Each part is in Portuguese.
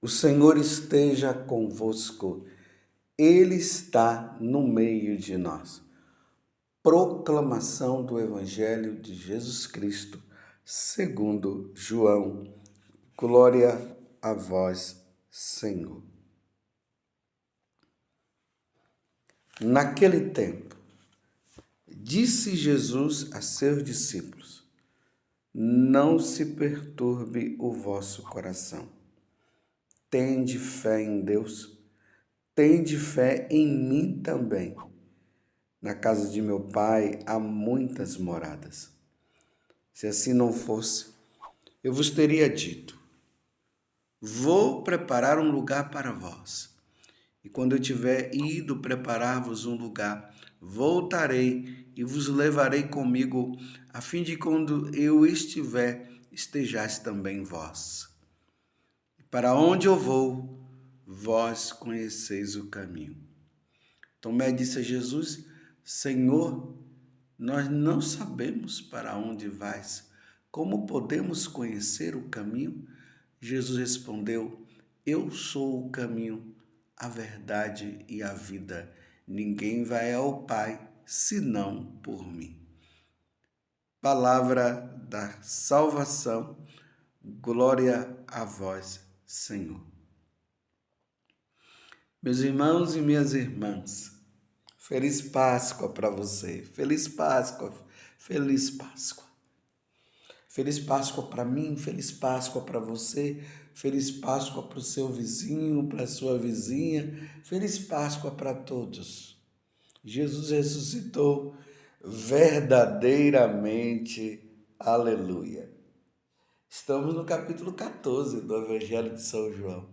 O Senhor esteja convosco, Ele está no meio de nós. Proclamação do Evangelho de Jesus Cristo, segundo João. Glória a vós, Senhor. Naquele tempo, disse Jesus a seus discípulos: Não se perturbe o vosso coração. Tende fé em Deus, tende fé em mim também. Na casa de meu Pai há muitas moradas. Se assim não fosse, eu vos teria dito: Vou preparar um lugar para vós. E quando eu tiver ido preparar-vos um lugar, voltarei e vos levarei comigo, a fim de quando eu estiver, estejais também vós. Para onde eu vou, vós conheceis o caminho. Tomé disse a Jesus: Senhor, nós não sabemos para onde vais. Como podemos conhecer o caminho? Jesus respondeu: Eu sou o caminho, a verdade e a vida. Ninguém vai ao Pai senão por mim. Palavra da salvação. Glória a vós, Senhor. Meus irmãos e minhas irmãs, feliz Páscoa para você. Feliz Páscoa, feliz Páscoa. Feliz Páscoa para mim, feliz Páscoa para você, feliz Páscoa para o seu vizinho, para a sua vizinha, feliz Páscoa para todos. Jesus ressuscitou verdadeiramente, aleluia. Estamos no capítulo 14 do Evangelho de São João,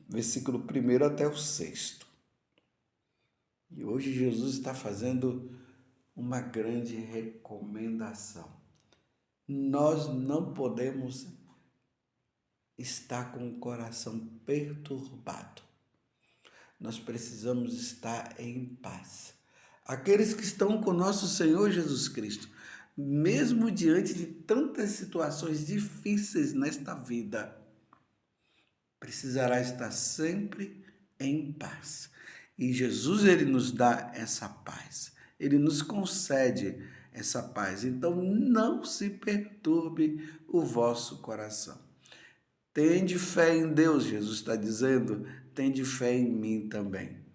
versículo 1 até o 6. E hoje Jesus está fazendo uma grande recomendação. Nós não podemos estar com o coração perturbado. Nós precisamos estar em paz. Aqueles que estão com nosso Senhor Jesus Cristo, mesmo diante de tantas situações difíceis nesta vida, precisará estar sempre em paz. E Jesus, ele nos dá essa paz. Ele nos concede essa paz. Então, não se perturbe o vosso coração. Tende fé em Deus, Jesus está dizendo, tende fé em mim também.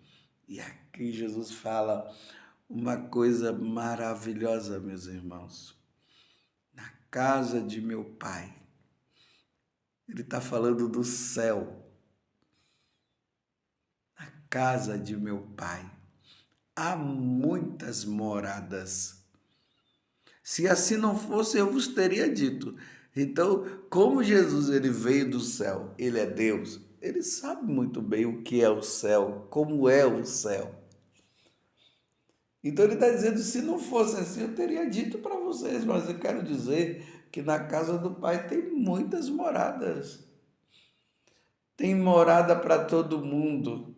E aqui Jesus fala uma coisa maravilhosa, meus irmãos. Na casa de meu Pai. Ele está falando do céu. Na casa de meu Pai há muitas moradas. Se assim não fosse, eu vos teria dito. Então, como Jesus ele veio do céu, ele é Deus, ele sabe muito bem o que é o céu, como é o céu. Então ele está dizendo, se não fosse assim, eu teria dito para vocês, mas eu quero dizer que na casa do Pai tem muitas moradas. Tem morada para todo mundo.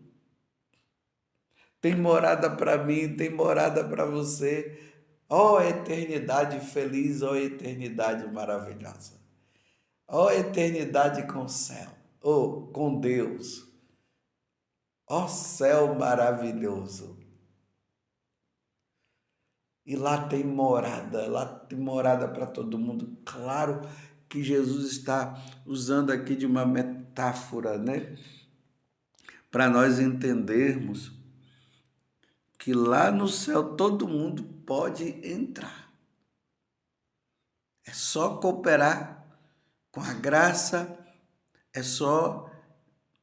Tem morada para mim, tem morada para você. Ó eternidade feliz, ó eternidade maravilhosa. Ó eternidade com o céu, ou com Deus. Ó céu maravilhoso. E lá tem morada para todo mundo. Claro que Jesus está usando aqui de uma metáfora, né? Para nós entendermos que lá no céu todo mundo pode entrar. É só cooperar com a graça, é só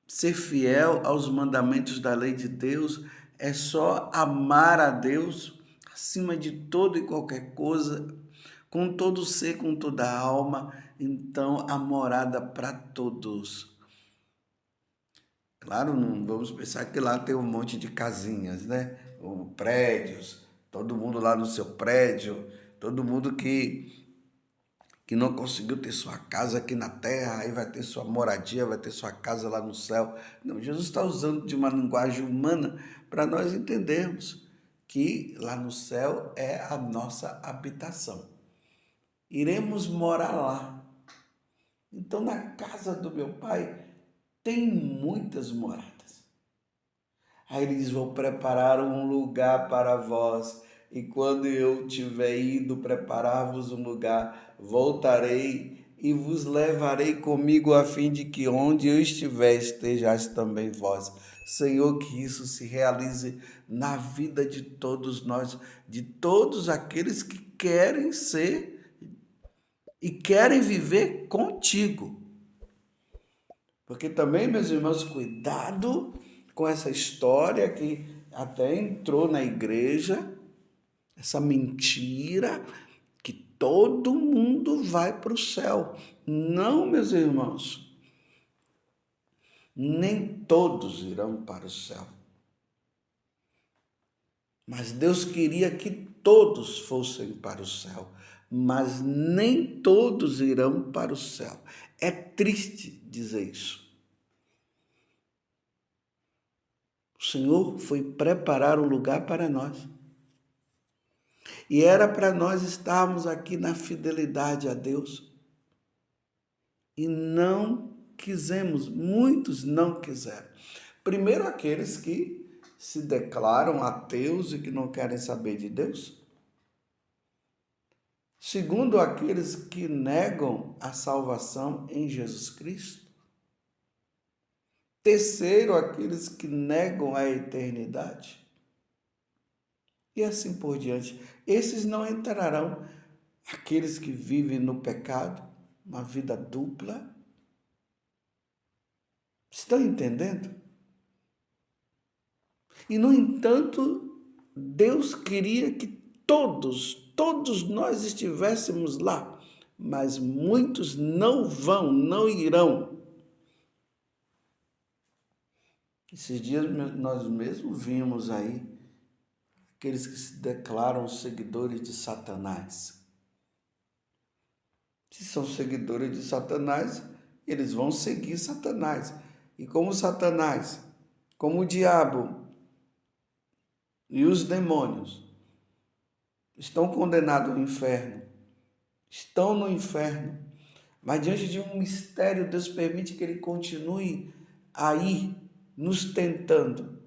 ser fiel aos mandamentos da lei de Deus, é só amar a Deus acima de toda e qualquer coisa, com todo ser, com toda a alma. Então, a morada para todos. Claro, não vamos pensar que lá tem um monte de casinhas, né? Ou prédios, todo mundo lá no seu prédio, todo mundo que não conseguiu ter sua casa aqui na terra, aí vai ter sua moradia, vai ter sua casa lá no céu. Não, Jesus está usando de uma linguagem humana para nós entendermos que lá no céu é a nossa habitação. Iremos morar lá. Então, na casa do meu Pai tem muitas moradas. Aí ele diz: vou preparar um lugar para vós, e quando eu tiver ido preparar-vos um lugar, voltarei e vos levarei comigo, a fim de que onde eu estiver, estejais também vós. Senhor, que isso se realize na vida de todos nós, de todos aqueles que querem ser e querem viver contigo. Porque também, meus irmãos, cuidado com essa história que até entrou na igreja, essa mentira que todo mundo vai para o céu. Não, meus irmãos, nem todos irão para o céu. Mas Deus queria que todos fossem para o céu, mas nem todos irão para o céu. É triste dizer isso. O Senhor foi preparar um lugar para nós. E era para nós estarmos aqui na fidelidade a Deus. E não quisemos, muitos não quiseram. Primeiro, aqueles que se declaram ateus e que não querem saber de Deus. Segundo, aqueles que negam a salvação em Jesus Cristo. Terceiro, aqueles que negam a eternidade. E assim por diante. Esses não entrarão. Aqueles que vivem no pecado, uma vida dupla. Estão entendendo? E, no entanto, Deus queria que todos nós estivéssemos lá, mas muitos não vão, não irão. Esses dias nós mesmos vimos aí aqueles que se declaram seguidores de Satanás. Se são seguidores de Satanás, eles vão seguir Satanás. E como Satanás, como o diabo e os demônios estão condenados ao inferno, estão no inferno, mas diante de um mistério, Deus permite que ele continue aí, nos tentando.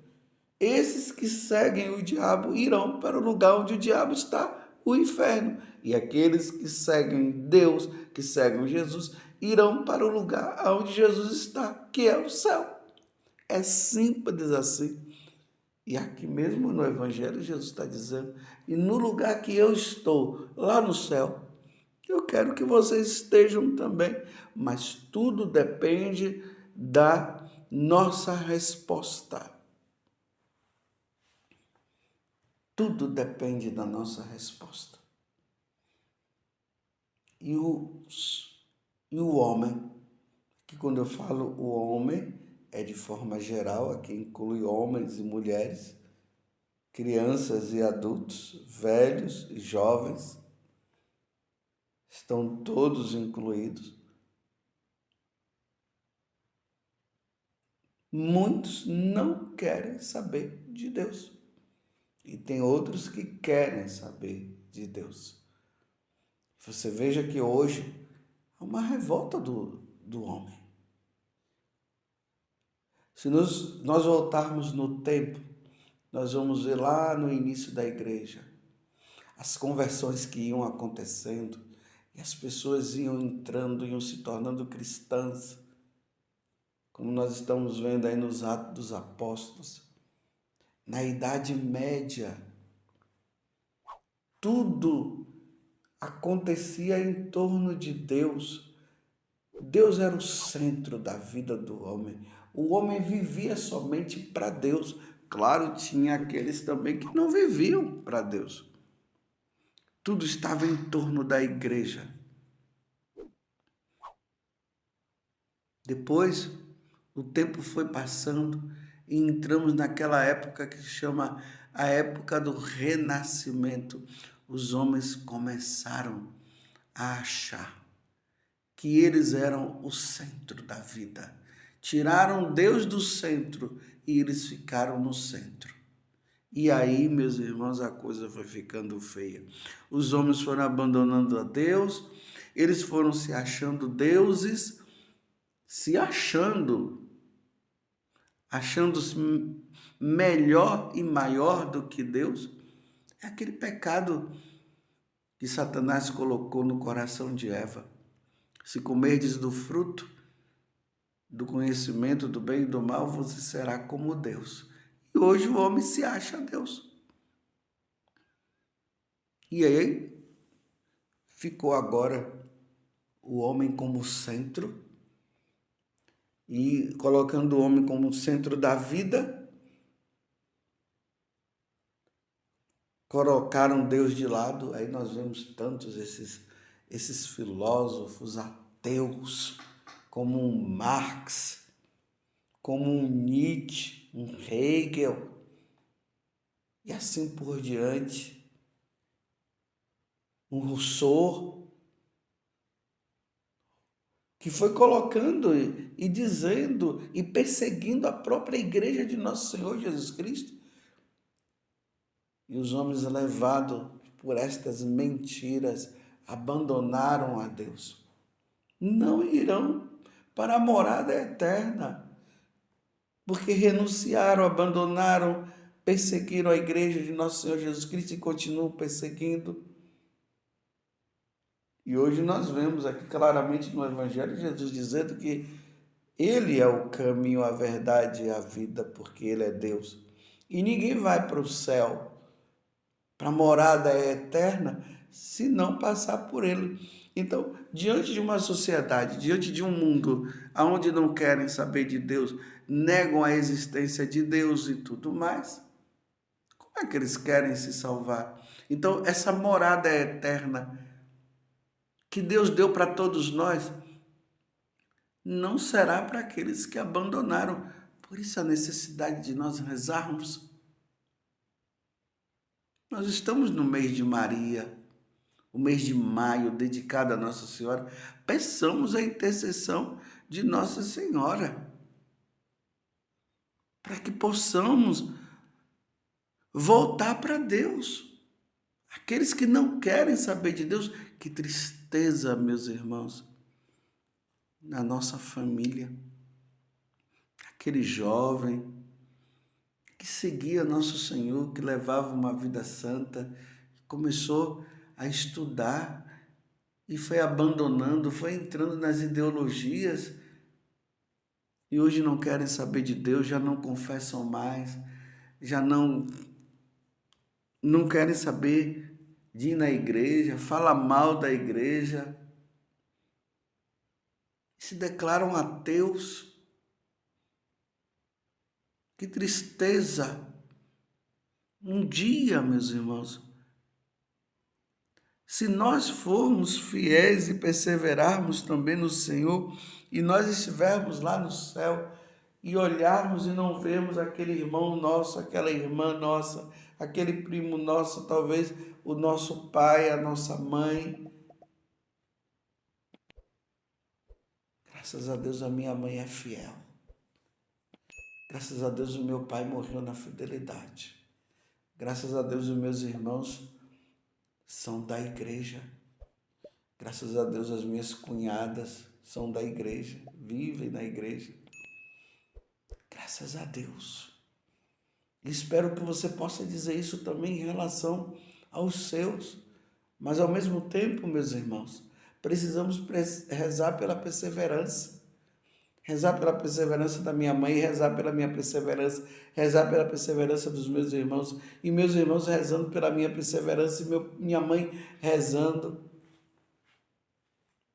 Esses que seguem o diabo irão para o lugar onde o diabo está, o inferno. E aqueles que seguem Deus, que seguem Jesus, irão para o lugar onde Jesus está, que é o céu. É simples assim. E aqui mesmo no Evangelho, Jesus está dizendo: e no lugar que eu estou, lá no céu, eu quero que vocês estejam também. Mas tudo depende da nossa resposta. Tudo depende da nossa resposta. E o homem, que quando eu falo o homem, é de forma geral, aqui inclui homens e mulheres, crianças e adultos, velhos e jovens, estão todos incluídos. Muitos não querem saber de Deus. E tem outros que querem saber de Deus. Você veja que hoje há uma revolta do homem. Se nós voltarmos no tempo, nós vamos ver lá no início da igreja as conversões que iam acontecendo e as pessoas iam entrando, iam se tornando cristãs, como nós estamos vendo aí nos Atos dos Apóstolos. Na Idade Média, tudo acontecia em torno de Deus. Deus era o centro da vida do homem. O homem vivia somente para Deus. Claro, tinha aqueles também que não viviam para Deus. Tudo estava em torno da igreja. Depois, o tempo foi passando e entramos naquela época que se chama a época do Renascimento. Os homens começaram a achar que eles eram o centro da vida. Tiraram Deus do centro e eles ficaram no centro. E aí, meus irmãos, a coisa foi ficando feia. Os homens foram abandonando a Deus, eles foram se achando deuses, se achando achando-se melhor e maior do que Deus, é aquele pecado que Satanás colocou no coração de Eva. Se comerdes do fruto do conhecimento do bem e do mal, você será como Deus. E hoje o homem se acha Deus. E aí ficou agora o homem como centro, e colocando o homem como centro da vida, colocaram Deus de lado. Aí nós vemos tantos esses filósofos ateus, como um Marx, como um Nietzsche, um Hegel, e assim por diante, um Rousseau, que foi colocando e dizendo e perseguindo a própria igreja de nosso Senhor Jesus Cristo. E os homens, levados por estas mentiras, abandonaram a Deus. Não irão para a morada eterna, porque renunciaram, abandonaram, perseguiram a igreja de nosso Senhor Jesus Cristo e continuam perseguindo. E hoje nós vemos aqui claramente no Evangelho Jesus dizendo que Ele é o caminho, a verdade e a vida, porque Ele é Deus. E ninguém vai para o céu, para a morada eterna, se não passar por Ele. Então, diante de uma sociedade, diante de um mundo onde não querem saber de Deus, negam a existência de Deus e tudo mais, como é que eles querem se salvar? Então, essa morada eterna que Deus deu para todos nós, não será para aqueles que abandonaram. Por isso a necessidade de nós rezarmos. Nós estamos no mês de Maria, o mês de maio, dedicado a Nossa Senhora. Peçamos a intercessão de Nossa Senhora, para que possamos voltar para Deus. Aqueles que não querem saber de Deus, que tristeza, meus irmãos, na nossa família. Aquele jovem que seguia nosso Senhor, que levava uma vida santa, começou a estudar e foi abandonando, foi entrando nas ideologias, e hoje não querem saber de Deus, já não confessam mais, já não querem saber de ir na igreja, fala mal da igreja, se declaram ateus. Que tristeza! Um dia, meus irmãos, se nós formos fiéis e perseverarmos também no Senhor, e nós estivermos lá no céu e olharmos e não vermos aquele irmão nosso, aquela irmã nossa, aquele primo nosso, talvez o nosso pai, a nossa mãe. Graças a Deus a minha mãe é fiel. Graças a Deus o meu pai morreu na fidelidade. Graças a Deus os meus irmãos são da igreja. Graças a Deus as minhas cunhadas são da igreja, vivem na igreja. Graças a Deus. Espero que você possa dizer isso também em relação aos seus. Mas ao mesmo tempo, meus irmãos, precisamos rezar pela perseverança. Rezar pela perseverança da minha mãe, rezar pela minha perseverança, rezar pela perseverança dos meus irmãos, e meus irmãos rezando pela minha perseverança, e minha mãe rezando.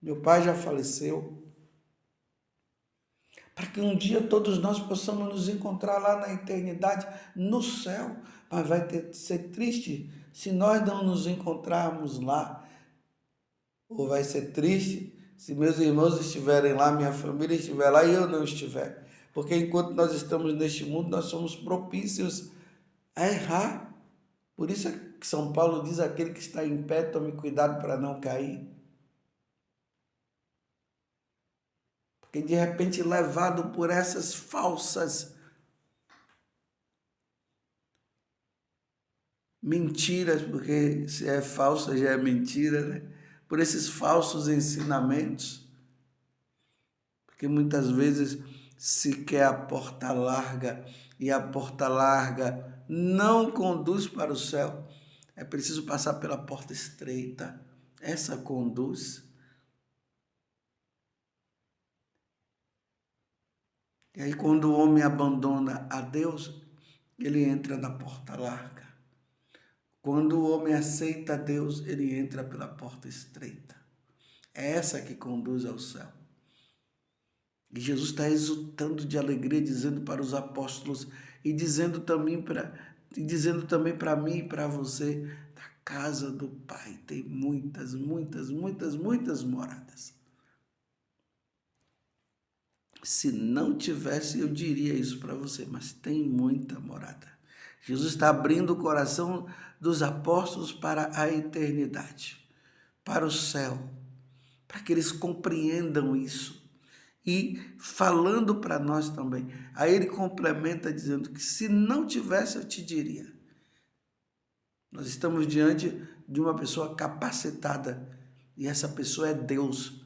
Meu pai já faleceu. Para que um dia todos nós possamos nos encontrar lá na eternidade, no céu. Mas vai ser triste se nós não nos encontrarmos lá. Ou vai ser triste se meus irmãos estiverem lá, minha família estiver lá e eu não estiver. Porque enquanto nós estamos neste mundo, nós somos propícios a errar. Por isso é que São Paulo diz: aquele que está em pé, tome cuidado para não cair. Porque de repente, levado por essas falsas mentiras, porque se é falsa já é mentira, né? Por esses falsos ensinamentos, porque muitas vezes se quer a porta larga e a porta larga não conduz para o céu, é preciso passar pela porta estreita. Essa conduz. E aí, quando o homem abandona a Deus, ele entra na porta larga. Quando o homem aceita a Deus, ele entra pela porta estreita. É essa que conduz ao céu. E Jesus está exultando de alegria, dizendo para os apóstolos e dizendo também para mim e para você, na casa do Pai tem muitas, muitas, muitas, muitas moradas. Se não tivesse, eu diria isso para você, mas tem muita morada. Jesus está abrindo o coração dos apóstolos para a eternidade, para o céu, para que eles compreendam isso. E falando para nós também. Aí ele complementa dizendo que se não tivesse, eu te diria. Nós estamos diante de uma pessoa capacitada e essa pessoa é Deus.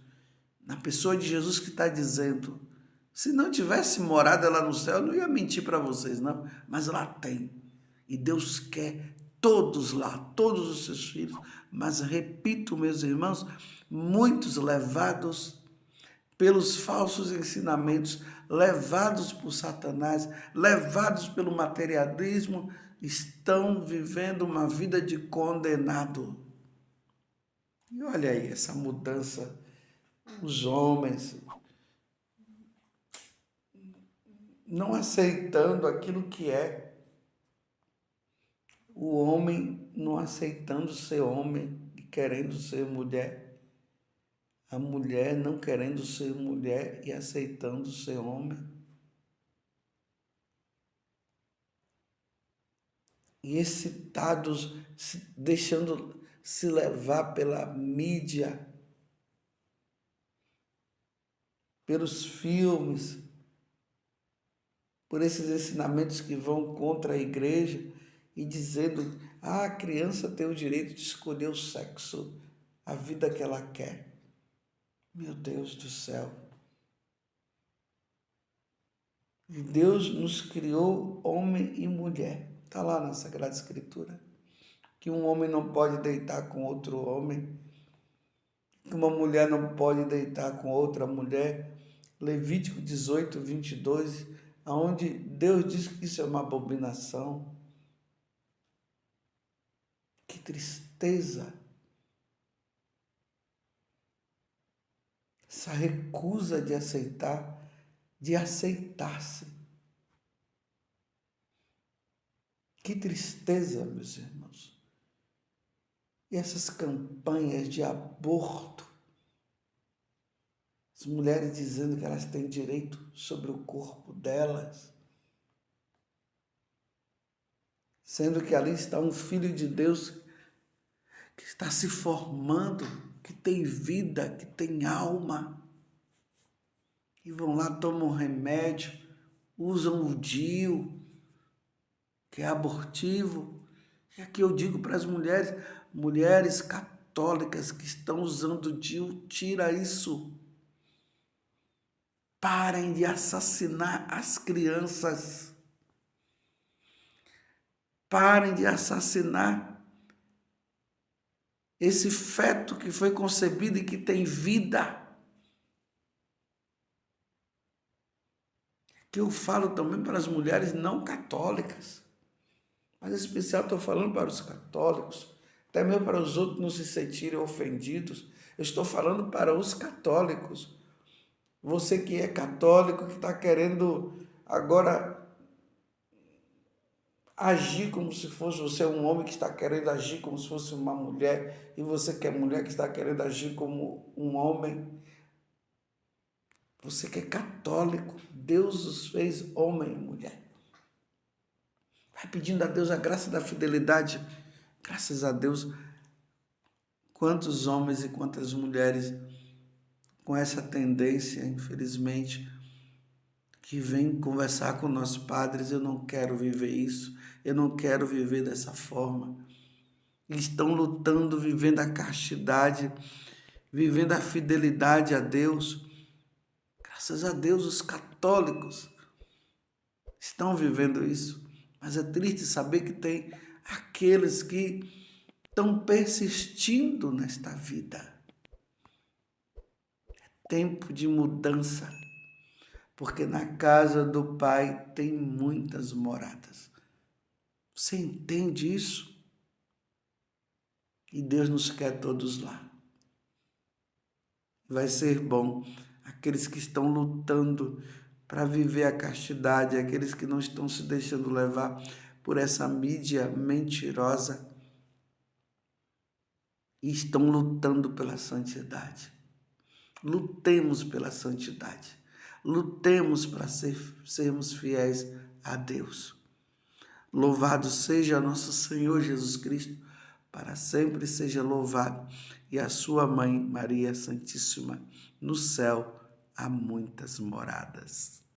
Na pessoa de Jesus que está dizendo, se não tivesse morada lá no céu, eu não ia mentir para vocês, não. Mas lá tem. E Deus quer todos lá, todos os seus filhos. Mas repito, meus irmãos, muitos levados pelos falsos ensinamentos, levados por Satanás, levados pelo materialismo, estão vivendo uma vida de condenado. E olha aí essa mudança, os homens não aceitando aquilo que é, o homem não aceitando ser homem e querendo ser mulher, a mulher não querendo ser mulher e aceitando ser homem. E excitados, deixando se levar pela mídia, pelos filmes, por esses ensinamentos que vão contra a igreja e dizendo, a criança tem o direito de escolher o sexo, a vida que ela quer. Meu Deus do céu. E Deus nos criou homem e mulher. Está lá na Sagrada Escritura. Que um homem não pode deitar com outro homem. Que uma mulher não pode deitar com outra mulher. Levítico 18, 22, onde Deus diz que isso é uma abominação. Que tristeza. Essa recusa de aceitar, de aceitar-se. Que tristeza, meus irmãos. E essas campanhas de aborto, as mulheres dizendo que elas têm direito sobre o corpo delas, sendo que ali está um filho de Deus que está se formando, que tem vida, que tem alma, e vão lá, tomam remédio, usam o DIU, que é abortivo. E aqui eu digo para as mulheres católicas que estão usando o DIU, tira isso. Parem de assassinar as crianças. Parem de assassinar esse feto que foi concebido e que tem vida. Que eu falo também para as mulheres não católicas. Mas em especial estou falando para os católicos, até mesmo para os outros não se sentirem ofendidos. Eu estou falando para os católicos. Você que é católico, que está querendo agora agir como se fosse você um homem que está querendo agir como se fosse uma mulher, e você que é mulher que está querendo agir como um homem. Você que é católico, Deus os fez homem e mulher. Vai pedindo a Deus a graça da fidelidade. Graças a Deus, quantos homens e quantas mulheres com essa tendência, infelizmente, que vêm conversar com nossos padres, eu não quero viver isso, eu não quero viver dessa forma. Estão lutando, vivendo a castidade, vivendo a fidelidade a Deus. Graças a Deus, os católicos estão vivendo isso. Mas é triste saber que tem aqueles que estão persistindo nesta vida. É tempo de mudança, porque na casa do Pai tem muitas moradas. Você entende isso? E Deus nos quer todos lá. Vai ser bom. Aqueles que estão lutando para viver a castidade, aqueles que não estão se deixando levar por essa mídia mentirosa e estão lutando pela santidade. Lutemos pela santidade. Lutemos para sermos fiéis a Deus. Louvado seja nosso Senhor Jesus Cristo, para sempre seja louvado. E a sua mãe, Maria Santíssima, no céu há muitas moradas.